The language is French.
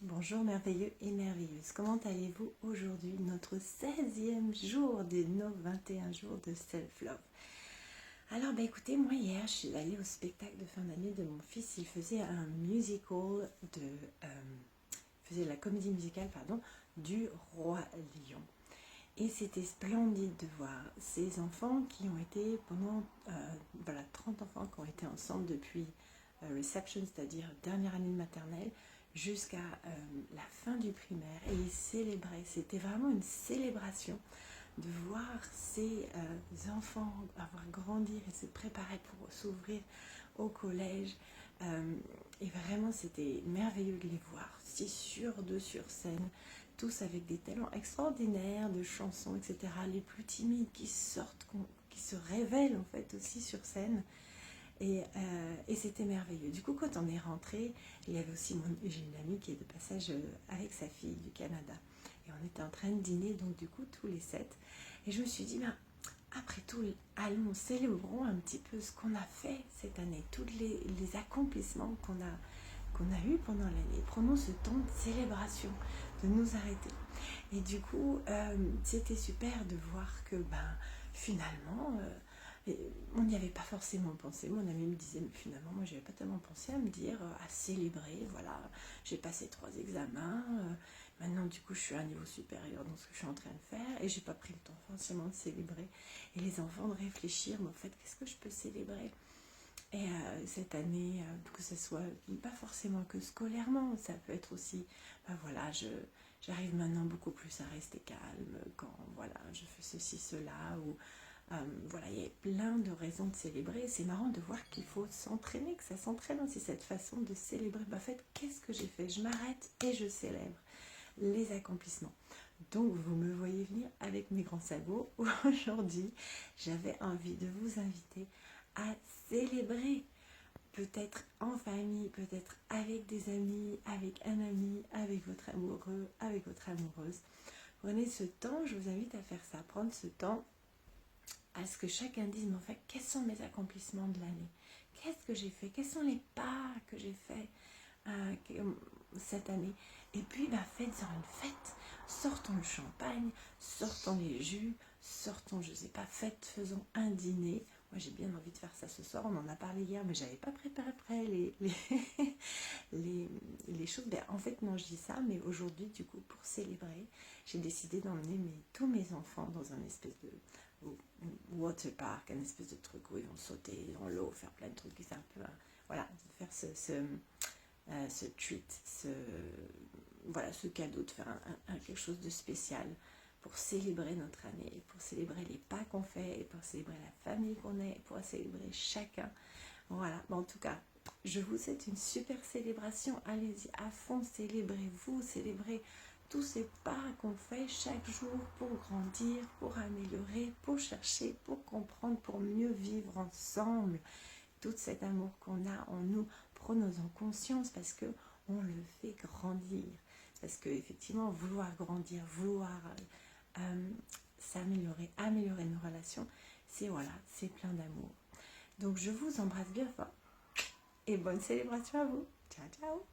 Bonjour merveilleux et merveilleuse, comment allez-vous aujourd'hui, notre 16e jour de nos 21 jours de self-love. Alors écoutez, moi hier je suis allée au spectacle de fin d'année de mon fils, il faisait un musical faisait la comédie musicale du Roi Lion. Et c'était splendide de voir ces enfants qui ont été pendant 30 enfants qui ont été ensemble depuis reception, c'est-à-dire dernière année de maternelle, jusqu'à la fin du primaire. Et ils célébraient, c'était vraiment une célébration de voir ces enfants avoir grandi et se préparer pour s'ouvrir au collège. Et vraiment c'était merveilleux de les voir, si sûrs d'eux sur scène, tous avec des talents extraordinaires de chansons, etc. Les plus timides qui sortent, qui se révèlent en fait aussi sur scène. Et c'était merveilleux. Du coup, quand on est rentré, il y avait aussi j'ai une amie qui est de passage avec sa fille du Canada. Et on était en train de dîner, donc du coup, tous les 7. Et je me suis dit, ben, après tout, allons, célébrons un petit peu ce qu'on a fait cette année, tous les accomplissements qu'on a eu pendant l'année. Prenons ce temps de célébration, de nous arrêter. Et du coup, c'était super de voir que finalement, on n'y avait pas forcément pensé. Mon ami me disait, mais finalement, moi, je n'avais pas tellement pensé à me dire, à célébrer. Voilà, j'ai passé 3 examens. Maintenant, du coup, je suis à un niveau supérieur dans ce que je suis en train de faire. Et j'ai pas pris le temps forcément de célébrer. Et les enfants de réfléchir, mais en fait, qu'est-ce que je peux célébrer ? Et cette année, que ce soit pas forcément que scolairement, ça peut être aussi, j'arrive maintenant beaucoup plus à rester calme quand je fais ceci, cela, ou il y a plein de raisons de célébrer. C'est marrant de voir qu'il faut s'entraîner, que ça s'entraîne aussi cette façon de célébrer. En fait, qu'est-ce que j'ai fait ? Je m'arrête et je célèbre les accomplissements. Donc vous me voyez venir avec mes grands sabots. Aujourd'hui, j'avais envie de vous inviter à célébrer, peut-être en famille, peut-être avec des amis, avec un ami, avec votre amoureux, avec votre amoureuse. Prenez ce temps, je vous invite à faire ça, prendre ce temps à ce que chacun dise, mais en fait, quels sont mes accomplissements de l'année ? Qu'est-ce que j'ai fait ? Quels sont les pas que j'ai fait cette année ? Et puis, faites-en une fête. Sortons le champagne, sortons les jus, sortons, je sais pas, faisons un dîner. Moi, j'ai bien envie de faire ça ce soir. On en a parlé hier, mais j'avais pas préparé après les choses. En fait, non, je dis ça, mais aujourd'hui, du coup, pour célébrer, j'ai décidé d'emmener tous mes enfants dans un espèce de water park, un espèce de truc où ils vont sauter dans l'eau, faire plein de trucs. C'est un peu, faire ce treat, ce cadeau, de faire quelque chose de spécial pour célébrer notre année, pour célébrer les pas qu'on fait, et pour célébrer la famille qu'on est, et pour célébrer chacun. Voilà, en tout cas, je vous souhaite une super célébration. Allez-y à fond, célébrez-vous, célébrez tous ces pas qu'on fait chaque jour pour grandir, pour améliorer, pour chercher, pour comprendre, pour mieux vivre ensemble. Tout cet amour qu'on a en nous, prenons-en conscience parce que on le fait grandir. Parce que effectivement, vouloir grandir, vouloir s'améliorer, améliorer nos relations, c'est plein d'amour. Donc je vous embrasse bien fort et bonne célébration à vous. Ciao, ciao.